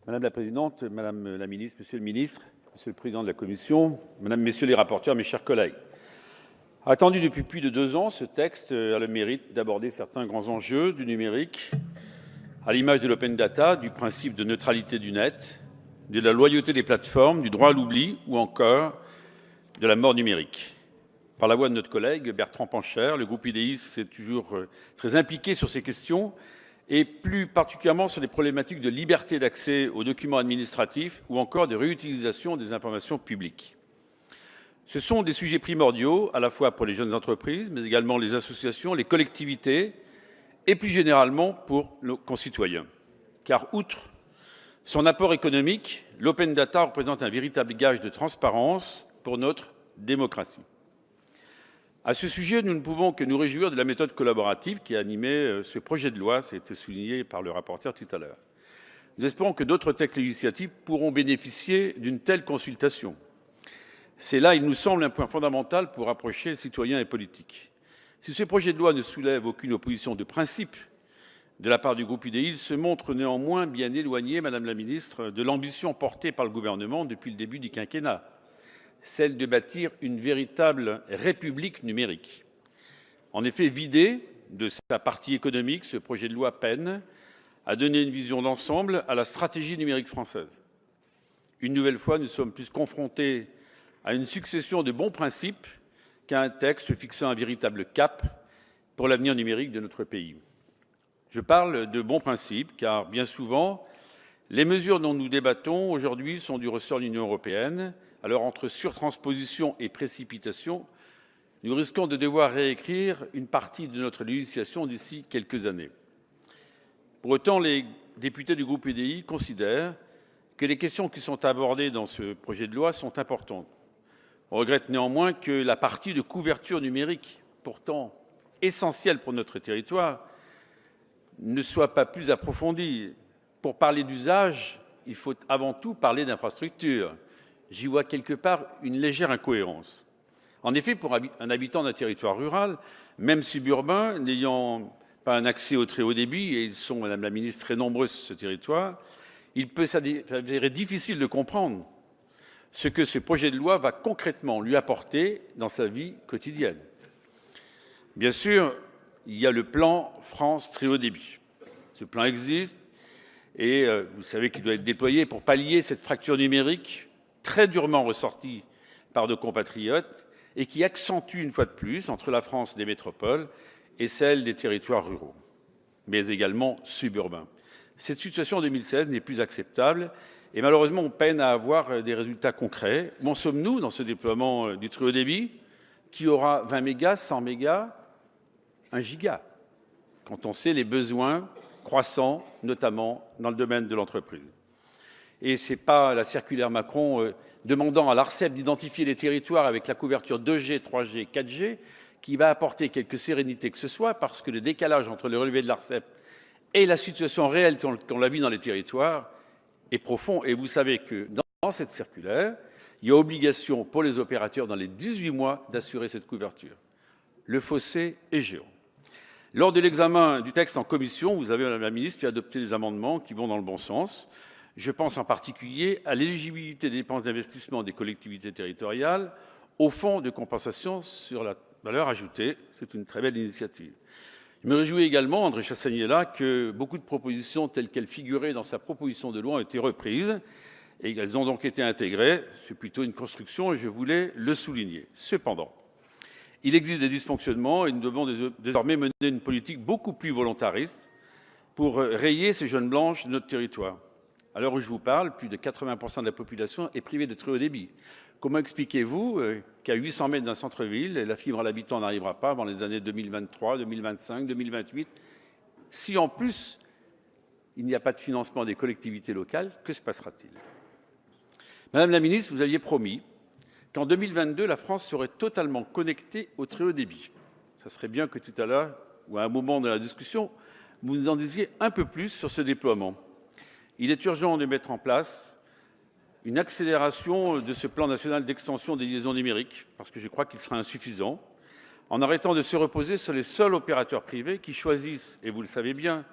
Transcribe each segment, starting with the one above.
Madame la présidente, madame la ministre, monsieur le ministre, monsieur le président de la commission, mesdames, messieurs les rapporteurs, mes chers collègues. Attendu depuis plus de 2 ans, ce texte a le mérite d'aborder certains grands enjeux du numérique, à l'image de l'open data, du principe de neutralité du net, de la loyauté des plateformes, du droit à l'oubli ou encore de la mort numérique. Par la voix de notre collègue Bertrand Pancher, le groupe UDI s'est toujours très impliqué sur ces questions et plus particulièrement sur les problématiques de liberté d'accès aux documents administratifs ou encore de réutilisation des informations publiques. Ce sont des sujets primordiaux à la fois pour les jeunes entreprises, mais également les associations, les collectivités et plus généralement pour nos concitoyens. Car outre son apport économique, l'open data représente un véritable gage de transparence pour notre démocratie. À ce sujet, nous ne pouvons que nous réjouir de la méthode collaborative qui a animé ce projet de loi, ça a été souligné par le rapporteur tout à l'heure. Nous espérons que d'autres textes législatifs pourront bénéficier d'une telle consultation. C'est là, il nous semble, un point fondamental pour rapprocher citoyens et politiques. Si ce projet de loi ne soulève aucune opposition de principe de la part du groupe UDI, il se montre néanmoins bien éloigné, Madame la Ministre, de l'ambition portée par le gouvernement depuis le début du quinquennat, celle de bâtir une véritable république numérique. En effet, vidé de sa partie économique, ce projet de loi peine à donner une vision d'ensemble à la stratégie numérique française. Une nouvelle fois, nous sommes plus confrontés à une succession de bons principes qu'à un texte fixant un véritable cap pour l'avenir numérique de notre pays. Je parle de bons principes car, bien souvent, les mesures dont nous débattons aujourd'hui sont du ressort de l'Union européenne. Alors, entre surtransposition et précipitation, nous risquons de devoir réécrire une partie de notre législation d'ici quelques années. Pour autant, les députés du groupe UDI considèrent que les questions qui sont abordées dans ce projet de loi sont importantes. On regrette néanmoins que la partie de couverture numérique, pourtant essentielle pour notre territoire, ne soit pas plus approfondie. Pour parler d'usage, il faut avant tout parler d'infrastructure. J'y vois quelque part une légère incohérence. En effet, pour un habitant d'un territoire rural, même suburbain, n'ayant pas un accès au très haut débit, et ils sont, Madame la Ministre, très nombreux sur ce territoire, il peut s'avérer difficile de comprendre ce que ce projet de loi va concrètement lui apporter dans sa vie quotidienne. Bien sûr, il y a le plan France très haut débit. Ce plan existe et vous savez qu'il doit être déployé pour pallier cette fracture numérique très durement ressortie par nos compatriotes et qui accentue une fois de plus entre la France des métropoles et celle des territoires ruraux, mais également suburbains. Cette situation en 2016 n'est plus acceptable et malheureusement on peine à avoir des résultats concrets. Où en sommes-nous dans ce déploiement du très haut débit qui aura 20 mégas, 100 mégas, 1 giga, quand on sait les besoins croissants, notamment dans le domaine de l'entreprise. Et ce n'est pas la circulaire Macron demandant à l'ARCEP d'identifier les territoires avec la couverture 2G, 3G, 4G qui va apporter quelque sérénité que ce soit, parce que le décalage entre le relevé de l'ARCEP et la situation réelle qu'on la vit dans les territoires est profond. Et vous savez que dans cette circulaire, il y a obligation pour les opérateurs dans les 18 mois d'assurer cette couverture. Le fossé est géant. Lors de l'examen du texte en commission, vous avez, Madame la Ministre, fait adopter des amendements qui vont dans le bon sens. Je pense en particulier à l'éligibilité des dépenses d'investissement des collectivités territoriales au fonds de compensation sur la valeur ajoutée. C'est une très belle initiative. Je me réjouis également, André Chassaigne est là, que beaucoup de propositions telles qu'elles figuraient dans sa proposition de loi ont été reprises et elles ont donc été intégrées. C'est plutôt une construction et je voulais le souligner. Cependant, il existe des dysfonctionnements et nous devons désormais mener une politique beaucoup plus volontariste pour rayer ces zones blanches de notre territoire. À l'heure où je vous parle, plus de 80% de la population est privée de très haut débit. Comment expliquez-vous qu'à 800 mètres d'un centre-ville, la fibre à l'habitant n'arrivera pas avant les années 2023, 2025, 2028 ? Si en plus, il n'y a pas de financement des collectivités locales, que se passera-t-il ? Madame la Ministre, vous aviez promis qu'en 2022, la France serait totalement connectée au très haut débit. Ça serait bien que tout à l'heure, ou à un moment de la discussion, vous nous en disiez un peu plus sur ce déploiement. Il est urgent de mettre en place une accélération de ce plan national d'extension des liaisons numériques, parce que je crois qu'il sera insuffisant, en arrêtant de se reposer sur les seuls opérateurs privés qui choisissent, et vous le savez bien,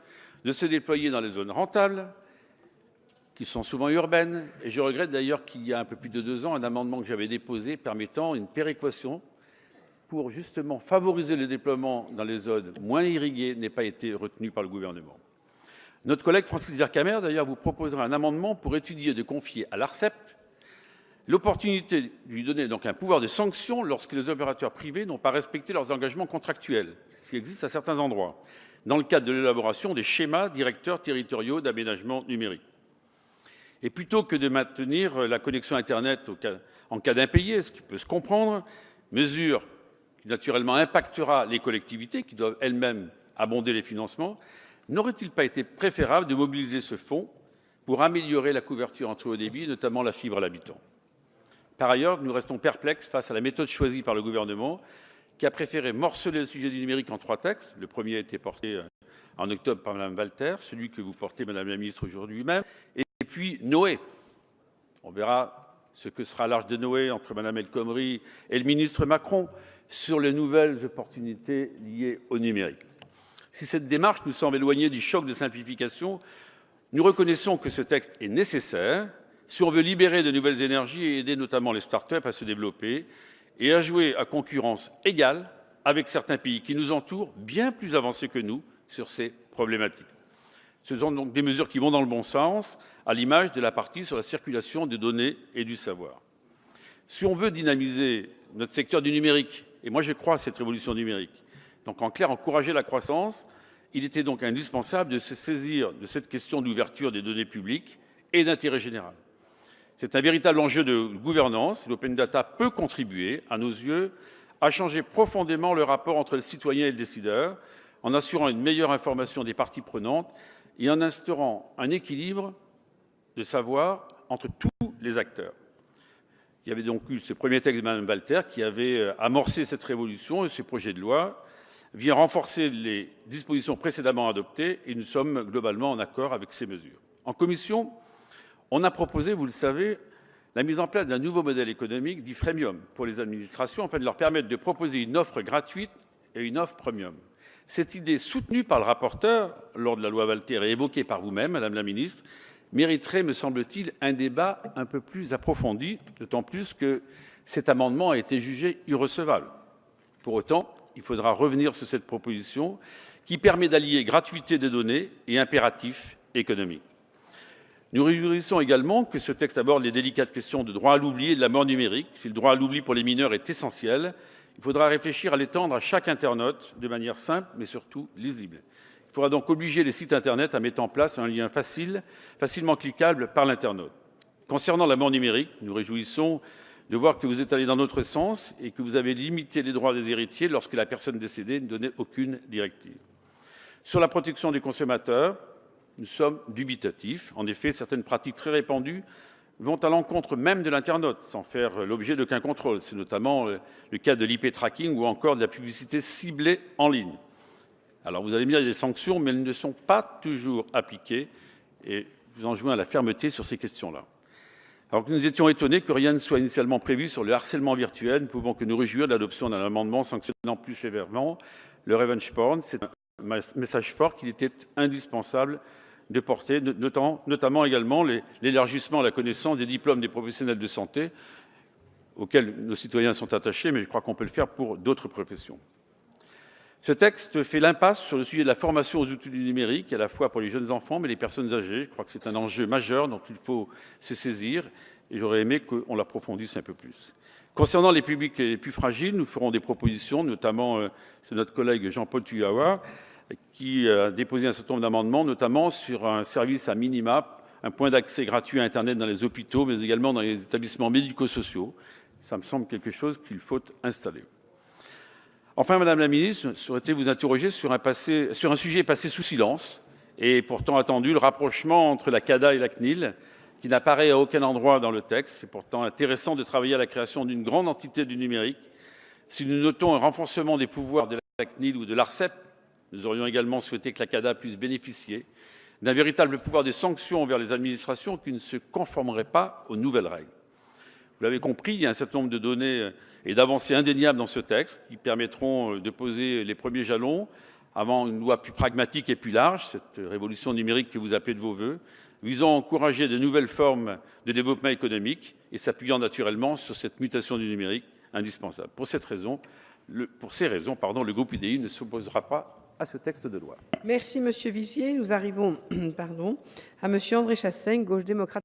de se déployer dans les zones rentables qui sont souvent urbaines. Et je regrette d'ailleurs qu'il y a un peu plus de 2 ans, un amendement que j'avais déposé permettant une péréquation pour justement favoriser le déploiement dans les zones moins irriguées n'ait pas été retenu par le gouvernement. Notre collègue Francis Vercamer, d'ailleurs, vous proposera un amendement pour étudier de confier à l'ARCEP l'opportunité de lui donner donc un pouvoir de sanction lorsque les opérateurs privés n'ont pas respecté leurs engagements contractuels, ce qui existe à certains endroits, dans le cadre de l'élaboration des schémas directeurs territoriaux d'aménagement numérique. Et plutôt que de maintenir la connexion Internet en cas d'impayé, ce qui peut se comprendre, mesure qui naturellement impactera les collectivités qui doivent elles-mêmes abonder les financements, n'aurait-il pas été préférable de mobiliser ce fonds pour améliorer la couverture en très haut débit, notamment la fibre à l'habitant? Par ailleurs, nous restons perplexes face à la méthode choisie par le gouvernement, qui a préféré morceler le sujet du numérique en 3 textes. Le premier a été porté en octobre par Mme Walter, celui que vous portez, Madame la Ministre, aujourd'hui même, et puis Noé. On verra ce que sera l'Arche de Noé entre Mme El Khomri et le ministre Macron sur les nouvelles opportunités liées au numérique. Si cette démarche nous semble éloignée du choc de simplification, nous reconnaissons que ce texte est nécessaire si on veut libérer de nouvelles énergies et aider notamment les start-up à se développer et à jouer à concurrence égale avec certains pays qui nous entourent, bien plus avancés que nous sur ces problématiques. Ce sont donc des mesures qui vont dans le bon sens, à l'image de la partie sur la circulation des données et du savoir. Si on veut dynamiser notre secteur du numérique, et moi je crois à cette révolution numérique, donc en clair encourager la croissance, il était donc indispensable de se saisir de cette question d'ouverture des données publiques et d'intérêt général. C'est un véritable enjeu de gouvernance. L'open data peut contribuer, à nos yeux, à changer profondément le rapport entre le citoyen et le décideur, en assurant une meilleure information des parties prenantes et en instaurant un équilibre de savoir entre tous les acteurs. Il y avait donc eu ce premier texte de Mme Walter qui avait amorcé cette révolution et ce projet de loi vient renforcer les dispositions précédemment adoptées et nous sommes globalement en accord avec ces mesures. En commission, on a proposé, vous le savez, la mise en place d'un nouveau modèle économique dit freemium pour les administrations afin de leur permettre de proposer une offre gratuite et une offre premium. Cette idée soutenue par le rapporteur lors de la loi Walter et évoquée par vous-même, Madame la Ministre, mériterait, me semble-t-il, un débat un peu plus approfondi, d'autant plus que cet amendement a été jugé irrecevable. Pour autant, il faudra revenir sur cette proposition qui permet d'allier gratuité des données et impératifs économiques. Nous réjouissons également que ce texte aborde les délicates questions de droit à l'oubli et de la mort numérique. Si le droit à l'oubli pour les mineurs est essentiel, il faudra réfléchir à l'étendre à chaque internaute de manière simple, mais surtout lisible. Il faudra donc obliger les sites Internet à mettre en place un lien facilement cliquable par l'internaute. Concernant la mort numérique, nous réjouissons de voir que vous êtes allé dans notre sens et que vous avez limité les droits des héritiers lorsque la personne décédée ne donnait aucune directive. Sur la protection des consommateurs, nous sommes dubitatifs. En effet, certaines pratiques très répandues vont à l'encontre même de l'internaute, sans faire l'objet d'aucun contrôle. C'est notamment le cas de l'IP-tracking ou encore de la publicité ciblée en ligne. Alors vous allez me dire, il y a des sanctions, mais elles ne sont pas toujours appliquées et je vous enjoins à la fermeté sur ces questions-là. Alors que nous étions étonnés que rien ne soit initialement prévu sur le harcèlement virtuel, nous pouvons que nous réjouir de l'adoption d'un amendement sanctionnant plus sévèrement le revenge porn. C'est un message fort qu'il était indispensable de porter, notamment également l'élargissement à la connaissance des diplômes des professionnels de santé auxquels nos citoyens sont attachés, mais je crois qu'on peut le faire pour d'autres professions. Ce texte fait l'impasse sur le sujet de la formation aux outils du numérique, à la fois pour les jeunes enfants, mais les personnes âgées. Je crois que c'est un enjeu majeur dont il faut se saisir, et j'aurais aimé qu'on l'approfondisse un peu plus. Concernant les publics les plus fragiles, nous ferons des propositions, notamment c'est notre collègue Jean-Paul Tuyawa, qui a déposé un certain nombre d'amendements, notamment sur un service à minima, un point d'accès gratuit à Internet dans les hôpitaux, mais également dans les établissements médico-sociaux. Ça me semble quelque chose qu'il faut installer. Enfin, Madame la Ministre, je souhaitais vous interroger sur un sujet passé sous silence et pourtant attendu, le rapprochement entre la CADA et la CNIL, qui n'apparaît à aucun endroit dans le texte. C'est pourtant intéressant de travailler à la création d'une grande entité du numérique. Si nous notons un renforcement des pouvoirs de la CNIL ou de l'ARCEP, nous aurions également souhaité que la CADA puisse bénéficier d'un véritable pouvoir de sanction envers les administrations qui ne se conformeraient pas aux nouvelles règles. Vous l'avez compris, il y a un certain nombre de données et d'avancées indéniables dans ce texte qui permettront de poser les premiers jalons avant une loi plus pragmatique et plus large, cette révolution numérique que vous appelez de vos voeux, visant à encourager de nouvelles formes de développement économique et s'appuyant naturellement sur cette mutation du numérique indispensable. Pour ces raisons, le groupe UDI ne s'opposera pas à ce texte de loi. Merci, Monsieur Vigier. Nous arrivons à Monsieur André Chassaigne, Gauche démocrate.